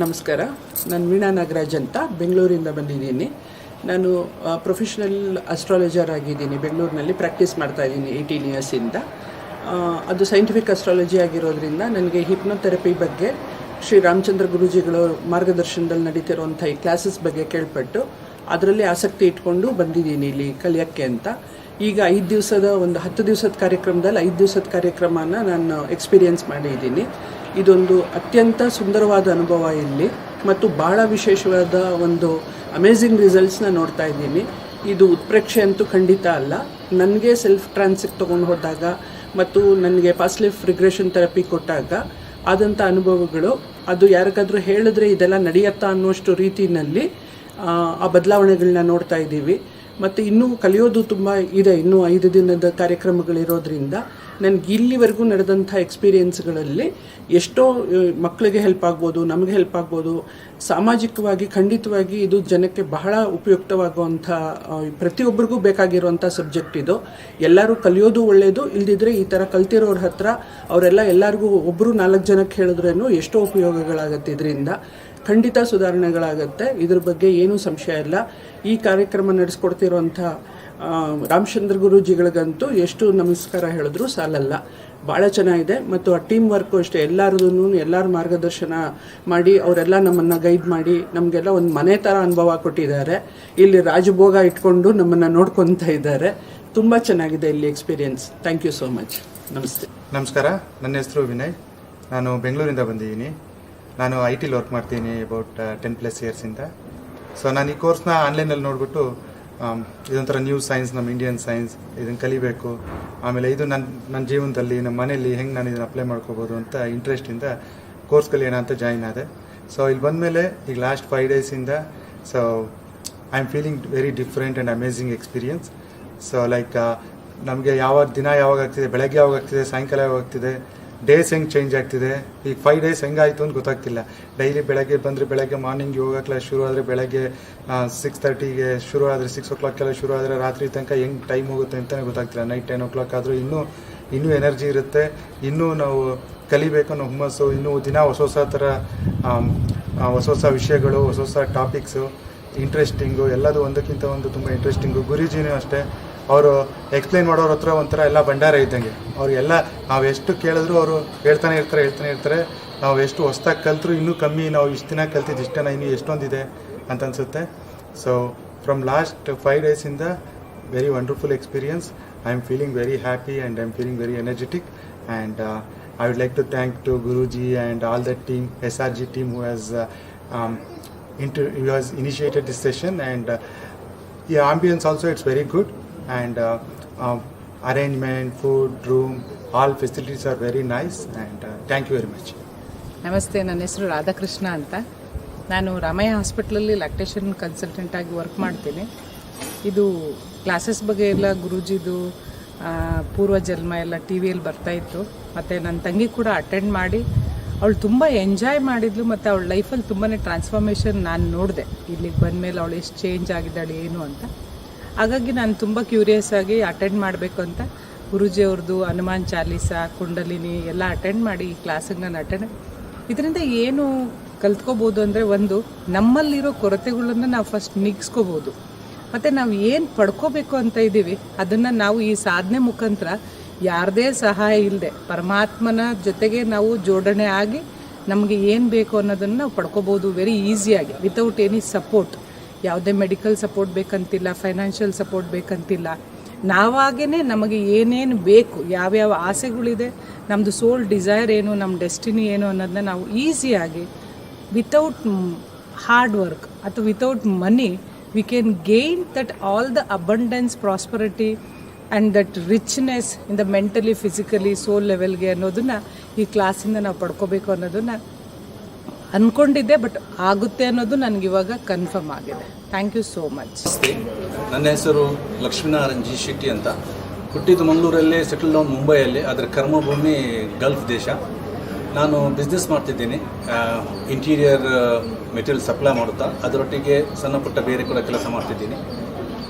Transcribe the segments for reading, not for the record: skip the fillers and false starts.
ನಮಸ್ಕಾರ. ನಾನು ವೀಣಾ ನಾಗರಾಜ್ ಅಂತ ಬೆಂಗಳೂರಿಂದ ಬಂದಿದ್ದೀನಿ. ನಾನು ಪ್ರೊಫೆಷನಲ್ ಅಸ್ಟ್ರಾಲಜರ್ ಆಗಿದ್ದೀನಿ. ಬೆಂಗಳೂರಿನಲ್ಲಿ ಪ್ರಾಕ್ಟೀಸ್ ಮಾಡ್ತಾ ಇದ್ದೀನಿ 18 ಇಯರ್ಸಿಂದ. ಅದು ಸೈಂಟಿಫಿಕ್ ಅಸ್ಟ್ರಾಲಜಿ ಆಗಿರೋದ್ರಿಂದ ನನಗೆ ಹಿಪ್ನೋಥೆರಪಿ ಬಗ್ಗೆ ಶ್ರೀ ರಾಮಚಂದ್ರ ಗುರೂಜಿಗಳು ಮಾರ್ಗದರ್ಶನದಲ್ಲಿ ನಡೀತಿರುವಂಥ ಈ ಕ್ಲಾಸಸ್ ಬಗ್ಗೆ ಕೇಳ್ಪಟ್ಟು ಅದರಲ್ಲಿ ಆಸಕ್ತಿ ಇಟ್ಕೊಂಡು ಬಂದಿದ್ದೀನಿ ಇಲ್ಲಿ ಕಲಿಯೋಕ್ಕೆ ಅಂತ. ಈಗ 5 ದಿವಸದ ಒಂದು 10 ದಿವಸದ ಕಾರ್ಯಕ್ರಮದಲ್ಲಿ 5 ದಿವಸದ ಕಾರ್ಯಕ್ರಮನ ನಾನು ಎಕ್ಸ್ಪೀರಿಯೆನ್ಸ್ ಮಾಡಿದ್ದೀನಿ. ಇದೊಂದು ಅತ್ಯಂತ ಸುಂದರವಾದ ಅನುಭವ ಇಲ್ಲಿ ಮತ್ತು ಭಾಳ ವಿಶೇಷವಾದ ಒಂದು ಅಮೇಝಿಂಗ್ ರಿಸಲ್ಟ್ಸ್ನ ನೋಡ್ತಾ ಇದ್ದೀನಿ. ಇದು ಉತ್ಪ್ರೇಕ್ಷೆ ಅಂತೂ ಖಂಡಿತ ಅಲ್ಲ. ನನಗೆ ಸೆಲ್ಫ್ ಟ್ರಾನ್ಸಿಗೆ ತೊಗೊಂಡು ಹೋದಾಗ ಮತ್ತು ನನಗೆ ಪಾಸ್ಟ್ ಲೈಫ್ ರಿಗ್ರೆಷನ್ ಥೆರಪಿ ಕೊಟ್ಟಾಗ ಆದಂಥ ಅನುಭವಗಳು, ಅದು ಯಾರಿಗಾದರೂ ಹೇಳಿದ್ರೆ ಇದೆಲ್ಲ ನಡೆಯುತ್ತಾ ಅನ್ನೋಷ್ಟು ರೀತಿಯಲ್ಲಿ ಆ ಬದಲಾವಣೆಗಳನ್ನ ನೋಡ್ತಾ ಇದ್ದೀವಿ. ಮತ್ತು ಇನ್ನೂ ಕಲಿಯೋದು ತುಂಬ ಇದೆ. ಇನ್ನೂ 5 ದಿನದ ಕಾರ್ಯಕ್ರಮಗಳಿರೋದ್ರಿಂದ ನನಗೆ ಇಲ್ಲಿವರೆಗೂ ನಡೆದಂಥ ಎಕ್ಸ್ಪೀರಿಯೆನ್ಸ್ಗಳಲ್ಲಿ ಎಷ್ಟೋ ಮಕ್ಕಳಿಗೆ ಹೆಲ್ಪ್ ಆಗ್ಬೋದು, ನಮಗೆ ಹೆಲ್ಪ್ ಆಗ್ಬೋದು. ಸಾಮಾಜಿಕವಾಗಿ ಖಂಡಿತವಾಗಿ ಇದು ಜನಕ್ಕೆ ಬಹಳ ಉಪಯುಕ್ತವಾಗುವಂಥ, ಪ್ರತಿಯೊಬ್ಬರಿಗೂ ಬೇಕಾಗಿರುವಂಥ ಸಬ್ಜೆಕ್ಟ್ ಇದು. ಎಲ್ಲರೂ ಕಲಿಯೋದು ಒಳ್ಳೆಯದು. ಇಲ್ದಿದ್ರೆ ಈ ಥರ ಕಲ್ತಿರೋರ ಹತ್ರ ಎಲ್ಲರಿಗೂ ಒಬ್ಬರು 4 ಜನಕ್ಕೆ ಹೇಳಿದ್ರೇನು ಎಷ್ಟೋ ಉಪಯೋಗಗಳಾಗತ್ತೆ. ಇದರಿಂದ ಖಂಡಿತ ಸುಧಾರಣೆಗಳಾಗತ್ತೆ. ಇದ್ರ ಬಗ್ಗೆ ಏನೂ ಸಂಶಯ ಇಲ್ಲ. ಈ ಕಾರ್ಯಕ್ರಮ ನಡೆಸ್ಕೊಡ್ತಿರೋಂಥ ರಾಮಚಂದ್ರ ಗುರೂಜಿಗಳಿಗಂತೂ ಎಷ್ಟು ನಮಸ್ಕಾರ ಹೇಳಿದ್ರು ಸಾಲಲ್ಲ. ಭಾಳ ಚೆನ್ನಾಗಿದೆ. ಮತ್ತು ಆ ಟೀಮ್ ವರ್ಕು ಅಷ್ಟೇ. ಎಲ್ಲರ ಮಾರ್ಗದರ್ಶನ ಮಾಡಿ ಅವರೆಲ್ಲ ನಮ್ಮನ್ನು ಗೈಡ್ ಮಾಡಿ ನಮಗೆಲ್ಲ ಒಂದು ಮನೆ ಥರ ಅನುಭವ ಕೊಟ್ಟಿದ್ದಾರೆ. ಇಲ್ಲಿ ರಾಜಭೋಗ ಇಟ್ಕೊಂಡು ನಮ್ಮನ್ನು ನೋಡ್ಕೊತಾ ಇದ್ದಾರೆ. ತುಂಬ ಚೆನ್ನಾಗಿದೆ ಇಲ್ಲಿ experience. Thank you so much. ನಮಸ್ತೆ. ನಮಸ್ಕಾರ. ನನ್ನ ಹೆಸರು ವಿನಯ್. ನಾನು ಬೆಂಗಳೂರಿಂದ ಬಂದಿದ್ದೀನಿ. ನಾನು IT ವರ್ಕ್ ಮಾಡ್ತೀನಿ ಅಬೌಟ್ 10+ ಇಯರ್ಸಿಂದ. ಸೊ ನಾನು ಈ ಕೋರ್ಸ್ನ ಆನ್ಲೈನಲ್ಲಿ ನೋಡಿಬಿಟ್ಟು ಇದೊಂಥರ ನ್ಯೂ ಸೈನ್ಸ್, ನಮ್ಮ ಇಂಡಿಯನ್ ಸೈನ್ಸ್, ಇದನ್ನು ಕಲಿಬೇಕು, ಆಮೇಲೆ ಇದು ನನ್ನ ಜೀವನದಲ್ಲಿ ನಮ್ಮ ಮನೆಯಲ್ಲಿ ಹೆಂಗೆ ನಾನು ಇದನ್ನು ಅಪ್ಲೈ ಮಾಡ್ಕೋಬೋದು ಅಂತ ಇಂಟ್ರೆಸ್ಟಿಂದ ಕೋರ್ಸ್ ಕಲಿಯೋಣ ಅಂತ ಜಾಯಿನ್ ಆದೆ. ಸೊ ಇಲ್ಲಿ ಬಂದಮೇಲೆ ಈಗ ಲಾಸ್ಟ್ 5 ಡೇಸಿಂದ so I am feeling very different and amazing experience. So like ನಮಗೆ ಯಾವಾಗ ಆಗ್ತಿದೆ, ಬೆಳಗ್ಗೆ ಯಾವಾಗ ಆಗ್ತಿದೆ, ಸಾಯಂಕಾಲ ಯಾವಾಗ ಆಗ್ತಿದೆ, ಡೇಸ್ ಹೆಂಗೆ ಚೇಂಜ್ ಆಗ್ತಿದೆ. ಈಗ 5 ಡೇಸ್ ಹೆಂಗಾಯಿತು ಅಂತ ಗೊತ್ತಾಗ್ತಿಲ್ಲ. ಡೈಲಿ ಬೆಳಗ್ಗೆ ಬಂದರೆ ಬೆಳಗ್ಗೆ ಮಾರ್ನಿಂಗ್ ಯೋಗ ಕ್ಲಾಸ್ ಶುರು ಆದರೆ ಬೆಳಗ್ಗೆ 6:30ಗೆ ಶುರು ಆದರೆ 6 o'clock ಶುರು ಆದರೆ ರಾತ್ರಿ ತನಕ ಹೆಂಗೆ ಟೈಮ್ ಹೋಗುತ್ತೆ ಅಂತಲೇ ಗೊತ್ತಾಗ್ತಿಲ್ಲ. ನೈಟ್ 10 o'clock ಆದರೂ ಇನ್ನೂ ಎನರ್ಜಿ ಇರುತ್ತೆ. ಇನ್ನೂ ನಾವು ಕಲಿಬೇಕು ಅನ್ನೋ ಹುಮ್ಮಸ್ಸು. ಇನ್ನೂ ದಿನ ಹೊಸ ಥರ ಹೊಸ ವಿಷಯಗಳು, ಹೊಸ ಟಾಪಿಕ್ಸು, ಇಂಟ್ರೆಸ್ಟಿಂಗು, ಎಲ್ಲದು ಒಂದಕ್ಕಿಂತ ಒಂದು ತುಂಬ ಇಂಟ್ರೆಸ್ಟಿಂಗು. ಗುರೂಜಿನೂ ಅಷ್ಟೇ, ಅವರು ಎಕ್ಸ್ಪ್ಲೈನ್ ಮಾಡೋರ ಹತ್ರ ಒಂಥರ ಎಲ್ಲ ಭಂಡಾರ ಇದ್ದಂಗೆ. ಅವ್ರಿಗೆಲ್ಲ ನಾವು ಎಷ್ಟು ಕೇಳಿದ್ರು ಅವರು ಹೇಳ್ತಾನೆ ಇರ್ತಾರೆ. ನಾವು ಎಷ್ಟು ಹೊಸ್ದಾಗಿ ಕಲ್ತರೂ ಇನ್ನೂ ಕಮ್ಮಿ. ನಾವು ಇಷ್ಟು ದಿನ ಕಲ್ತಿದ್ದು ಇಷ್ಟನ, ಇನ್ನೂ ಎಷ್ಟೊಂದಿದೆ ಅಂತ ಅನಿಸುತ್ತೆ. ಸೊ ಫ್ರಮ್ ಲಾಸ್ಟ್ 5 ಡೇಸಿಂದ very wonderful experience. I am feeling very happy and I am feeling very energetic. And I would like to thank to Guruji and all the team, SRG team, who has initiated this session. And the ambience also, it's very good. And arrangement, food, room, all facilities are very nice. And thank you very much. ನಮಸ್ತೆ. ನನ್ನ ಹೆಸರು ರಾಧಾಕೃಷ್ಣ ಅಂತ. ನಾನು ರಾಮಯ್ಯ ಹಾಸ್ಪಿಟ್ಲಲ್ಲಿ lactation consultant ಆಗಿ work ಮಾಡ್ತೀನಿ. ಇದು classes ಬಗ್ಗೆ ಎಲ್ಲ ಗುರೂಜಿದು ಪೂರ್ವ ಜನ್ಮ ಎಲ್ಲ ಟಿ ವಿಯಲ್ಲಿ ಬರ್ತಾಯಿತ್ತು. ಮತ್ತು ನನ್ನ ತಂಗಿ ಕೂಡ ಅಟೆಂಡ್ ಮಾಡಿ ಅವಳು ತುಂಬ ಎಂಜಾಯ್ ಮಾಡಿದ್ಲು. ಮತ್ತು ಅವಳ ಲೈಫಲ್ಲಿ ತುಂಬಾ ಟ್ರಾನ್ಸ್ಫಾರ್ಮೇಷನ್ ನಾನು ನೋಡಿದೆ. ಇಲ್ಲಿಗೆ ಬಂದಮೇಲೆ ಅವಳು ಎಷ್ಟು ಚೇಂಜ್ ಆಗಿದ್ದಾಳೆ ಏನು ಅಂತ. ಹಾಗಾಗಿ ನಾನು ತುಂಬ ಕ್ಯೂರಿಯಸ್ ಆಗಿ ಅಟೆಂಡ್ ಮಾಡಬೇಕು ಅಂತ ಗುರೂಜಿ ಅವ್ರದ್ದು ಹನುಮಾನ್ ಚಾಲೀಸ, ಕುಂಡಲಿನಿ ಎಲ್ಲ ಅಟೆಂಡ್ ಮಾಡಿ ಈ ಕ್ಲಾಸಿಗೆ ನಾನು ಇದರಿಂದ ಏನು ಕಲ್ತ್ಕೋಬೋದು ಅಂದರೆ, ಒಂದು ನಮ್ಮಲ್ಲಿರೋ ಕೊರತೆಗಳನ್ನು ನಾವು ಫಸ್ಟ್ ನೀಗಿಸ್ಕೋಬೋದು. ಮತ್ತು ನಾವು ಏನು ಪಡ್ಕೋಬೇಕು ಅಂತ ಇದ್ದೀವಿ ಅದನ್ನು ನಾವು ಈ ಸಾಧನೆ ಮುಖಾಂತರ ಯಾರದೇ ಸಹಾಯ ಇಲ್ಲದೆ ಪರಮಾತ್ಮನ ಜೊತೆಗೆ ನಾವು ಜೋಡಣೆ ಆಗಿ ನಮಗೆ ಏನು ಬೇಕು ಅನ್ನೋದನ್ನು ನಾವು ಪಡ್ಕೋಬೋದು ವೆರಿ ಈಸಿಯಾಗಿ, ವಿತೌಟ್ ಎನಿ ಸಪೋರ್ಟ್. ಯಾವುದೇ ಮೆಡಿಕಲ್ ಸಪೋರ್ಟ್ ಬೇಕಂತಿಲ್ಲ, ಫೈನಾನ್ಷಿಯಲ್ ಸಪೋರ್ಟ್ ಬೇಕಂತಿಲ್ಲ. ನಾವಾಗೇ ನಮಗೆ ಏನೇನು ಬೇಕು, ಯಾವ್ಯಾವ ಆಸೆಗಳಿದೆ, ನಮ್ಮದು ಸೋಲ್ ಡಿಸೈರ್ ಏನು, ನಮ್ಮ ಡೆಸ್ಟಿನಿ ಏನು ಅನ್ನೋದನ್ನ ನಾವು ಈಸಿಯಾಗಿ ವಿತೌಟ್ ಹಾರ್ಡ್ ವರ್ಕ್ ಅಥವಾ without money we can gain that all the abundance, prosperity and that richness in the mentally, physically, soul levelಗೆ ಅನ್ನೋದನ್ನು ಈ ಕ್ಲಾಸಿಂದ ನಾವು ಪಡ್ಕೋಬೇಕು ಅನ್ನೋದನ್ನು ಅಂದ್ಕೊಂಡಿದ್ದೆ. ಬಟ್ ಆಗುತ್ತೆ ಅನ್ನೋದು ನನಗಿವಾಗ ಕನ್ಫರ್ಮ್ ಆಗಿದೆ. Thank you so much. ನನ್ನ ಹೆಸರು ಲಕ್ಷ್ಮೀನಾರಾಯಣ್ ಜಿ ಶೆಟ್ಟಿ ಅಂತ. ಹುಟ್ಟಿದ್ದು ಮಂಗಳೂರಲ್ಲೇ, ಸೆಟಲ್ ಡೌನ್ ಮುಂಬೈಯಲ್ಲಿ. ಅದರ ಕರ್ಮಭೂಮಿ ಗಲ್ಫ್ ದೇಶ. ನಾನು ಬಿಸ್ನೆಸ್ ಮಾಡ್ತಿದ್ದೀನಿ, ಇಂಟೀರಿಯರ್ ಮೆಟೀರಿಯಲ್ ಸಪ್ಲೈ ಮಾಡುತ್ತಾ ಅದರೊಟ್ಟಿಗೆ ಸಣ್ಣ ಪುಟ್ಟ ಬೇರೆ ಕೂಡ ಕೆಲಸ ಮಾಡ್ತಿದ್ದೀನಿ.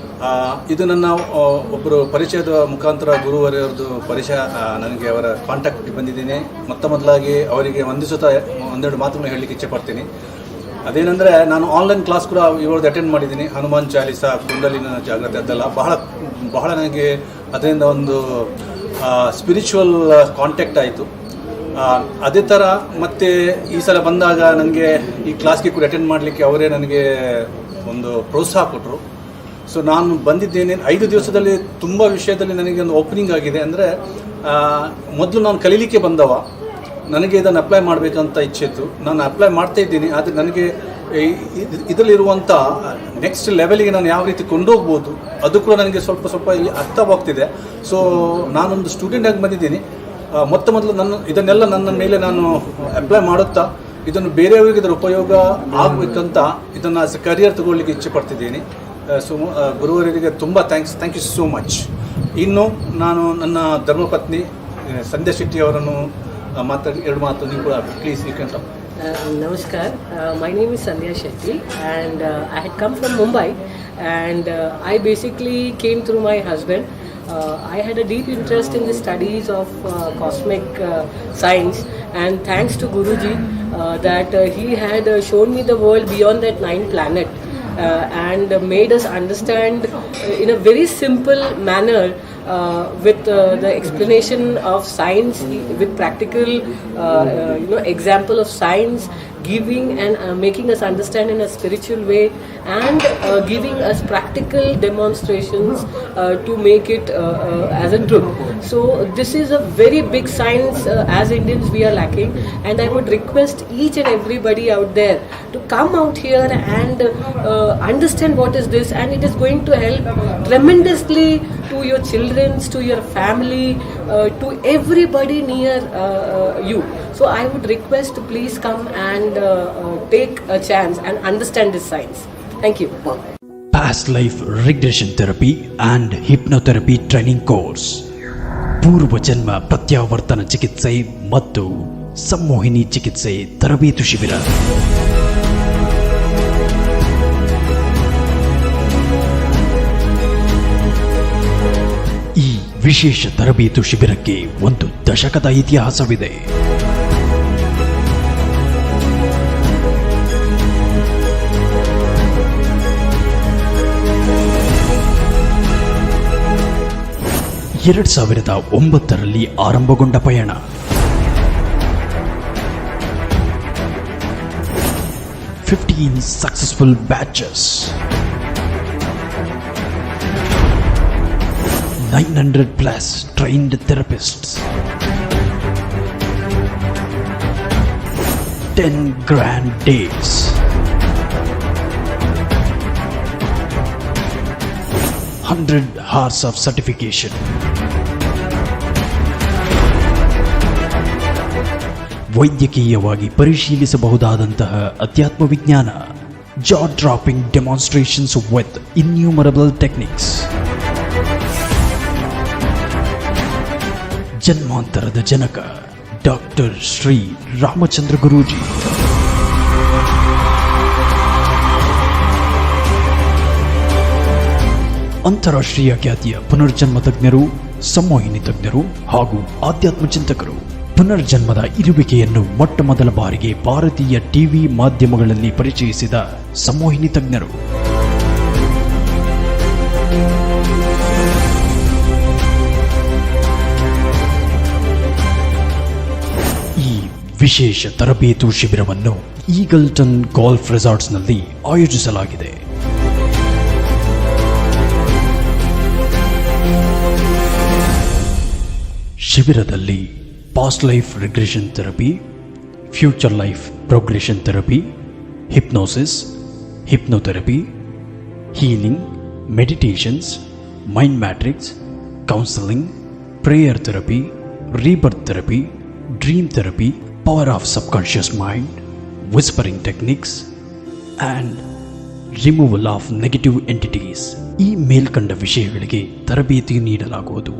ಇದು ನನ್ನ ಒಬ್ಬರು ಪರಿಚಯದ ಮುಖಾಂತರ ಗುರುವರೆಯವ್ರದ್ದು ಪರಿಚಯ, ನನಗೆ ಅವರ ಕಾಂಟ್ಯಾಕ್ಟ್ ಬಂದಿದ್ದೀನಿ. ಮೊದಲಾಗಿ ಅವರಿಗೆ ವಂದಿಸುತ್ತಾ ಒಂದೆರಡು ಮಾತುಗಳನ್ನು ಹೇಳಲಿಕ್ಕೆ ಇಚ್ಛೆ ಪಡ್ತೀನಿ. ಅದೇನೆಂದರೆ, ನಾನು ಆನ್ಲೈನ್ ಕ್ಲಾಸ್ ಕೂಡ ಇವ್ರದ್ದು ಅಟೆಂಡ್ ಮಾಡಿದ್ದೀನಿ. ಹನುಮಾನ್ ಚಾಲಿಸ, ಕುಂಡಲಿನ ಜಾಗೃತಿ, ಅದೆಲ್ಲ ಬಹಳ ನನಗೆ ಅದರಿಂದ ಒಂದು ಸ್ಪಿರಿಚುವಲ್ ಕಾಂಟ್ಯಾಕ್ಟ್ ಆಯಿತು. ಅದೇ ಥರ ಮತ್ತೆ ಈ ಸಲ ಬಂದಾಗ ನನಗೆ ಈ ಕ್ಲಾಸ್ಗೆ ಕೂಡ ಅಟೆಂಡ್ ಮಾಡಲಿಕ್ಕೆ ಅವರೇ ನನಗೆ ಒಂದು ಪ್ರೋತ್ಸಾಹ ಕೊಟ್ಟರು. ಸೊ ನಾನು ಬಂದಿದ್ದೇನೆ 5 ದಿವಸದಲ್ಲಿ ತುಂಬ ವಿಷಯದಲ್ಲಿ ನನಗೆ ಒಂದು ಓಪನಿಂಗ್ ಆಗಿದೆ. ಅಂದರೆ ಮೊದಲು ನಾನು ಕಲೀಲಿಕ್ಕೆ ಬಂದವ, ನನಗೆ ಇದನ್ನು ಅಪ್ಲೈ ಮಾಡಬೇಕಂತ ಇಚ್ಛೆ ಇತ್ತು. ನಾನು ಅಪ್ಲೈ ಮಾಡ್ತಾ ಇದ್ದೀನಿ. ಆದರೆ ನನಗೆ ಇದರಲ್ಲಿರುವಂಥ ನೆಕ್ಸ್ಟ್ ಲೆವೆಲಿಗೆ ನಾನು ಯಾವ ರೀತಿ ಕೊಂಡೋಗ್ಬೋದು ಅದು ಕೂಡ ನನಗೆ ಸ್ವಲ್ಪ ಇಲ್ಲಿ ಅರ್ಥವಾಗ್ತಿದೆ. ಸೊ ನಾನೊಂದು ಸ್ಟೂಡೆಂಟ್ ಆಗಿ ಬಂದಿದ್ದೀನಿ. ಮೊದಲು ಇದನ್ನೆಲ್ಲ ನನ್ನ ಮೇಲೆ ನಾನು ಅಪ್ಲೈ ಮಾಡುತ್ತಾ ಇದನ್ನು ಬೇರೆಯವರಿಗೆ ಇದರ ಉಪಯೋಗ ಆಗಬೇಕಂತ ಇದನ್ನು ಆಸ್ ಎ ಕರಿಯರ್ ತಗೊಳ್ಳಿಕ್ಕೆ ಇಚ್ಛೆ ಪಡ್ತಿದ್ದೀನಿ. ಸೊ ಗುರುವರಿಗೆ ತುಂಬ ಥ್ಯಾಂಕ್ ಯು ಸೋ ಮಚ್. ಇನ್ನು ನಾನು ನನ್ನ ಧರ್ಮಪತ್ನಿ ಸಂಧ್ಯಾ ಶೆಟ್ಟಿ ಅವರನ್ನು ಎರಡು ಮಾತು ನೀವು ಕೂಡ please you can talk. Namaskar. My name is Sandhya Shetty and I had come from Mumbai and I basically came through my husband. I had a deep interest in the studies of cosmic science, and thanks to Guruji that he had shown me the world beyond that 9th planet and made us understand in a very simple manner with the explanation of science, with practical example of science, giving and making us understand in a spiritual way, and giving us practical demonstrations to make it as a truth. So this is a very big science as Indians we are lacking, and I would request each and everybody out there to come out here and understand what is this, and it is going to help tremendously to your children, to your family, to everybody near you. So I would request to please come and take a chance and understand this science. Thank you. Past life regression therapy and hypnotherapy training course, ಪೂರ್ವ ಜನ್ಮ ಪ್ರತ್ಯಾವರ್ತನ ಚಿಕಿತ್ಸೆ ಮತ್ತು ಸಂಮೋಹಿನಿ ಚಿಕಿತ್ಸೆ ತರಬೇತು ಶಿಬಿರ. ಈ ವಿಶೇಷ ತರಬೇತು ಶಿಬಿರಕ್ಕೆ 1 ದಶಕದ ಇತಿಹಾಸವಿದೆ. ಎರಡು 2009ರಲ್ಲಿ ಆರಂಭಗೊಂಡ ಪಯಣ 15 successful batches, 900+ trained therapists, 10 grand days, 100 hours of certification. ವೈದ್ಯಕೀಯವಾಗಿ ಪರಿಶೀಲಿಸಬಹುದಾದಂತಹ ಅಧ್ಯಾತ್ಮ ವಿಜ್ಞಾನ, jaw dropping demonstrations with innumerable techniques, ಜನ್ಮಾಂತರದ ಜನಕ ಡಾಕ್ಟರ್ ಶ್ರೀ ರಾಮಚಂದ್ರ ಗುರೂಜಿ. ಅಂತಾರಾಷ್ಟ್ರೀಯ ಖ್ಯಾತಿಯ ಪುನರ್ಜನ್ಮ ತಜ್ಞರು, ಸಂಮೋಹಿನಿ ತಜ್ಞರು ಹಾಗೂ ಆಧ್ಯಾತ್ಮ ಚಿಂತಕರು. ಪುನರ್ಜನ್ಮದ ಇರುವಿಕೆಯನ್ನು ಮೊಟ್ಟ ಮೊದಲ ಬಾರಿಗೆ ಭಾರತೀಯ ಟಿವಿ ಮಾಧ್ಯಮಗಳಲ್ಲಿ ಪರಿಚಯಿಸಿದ ಸಂಮೋಹಿನಿ ತಜ್ಞರು. ಈ ವಿಶೇಷ ತರಬೇತು ಶಿಬಿರವನ್ನು ಈಗಲ್ಟನ್ ಗಾಲ್ಫ್ ರೆಸಾರ್ಟ್ಸ್ನಲ್ಲಿ ಆಯೋಜಿಸಲಾಗಿದೆ. ಶಿಬಿರದಲ್ಲಿ past life regression therapy, future life progression therapy, hypnosis, hypnotherapy, healing, meditations, mind matrix, counselling, prayer therapy, rebirth therapy, dream therapy, power of subconscious mind, whispering techniques and removal of negative entities. ಈ ಮೇಲ್ಕಂಡ ವಿಷಯಗಳಿಗೆ ತರಬೇತಿ ನೀಡಲಾಗುವುದು.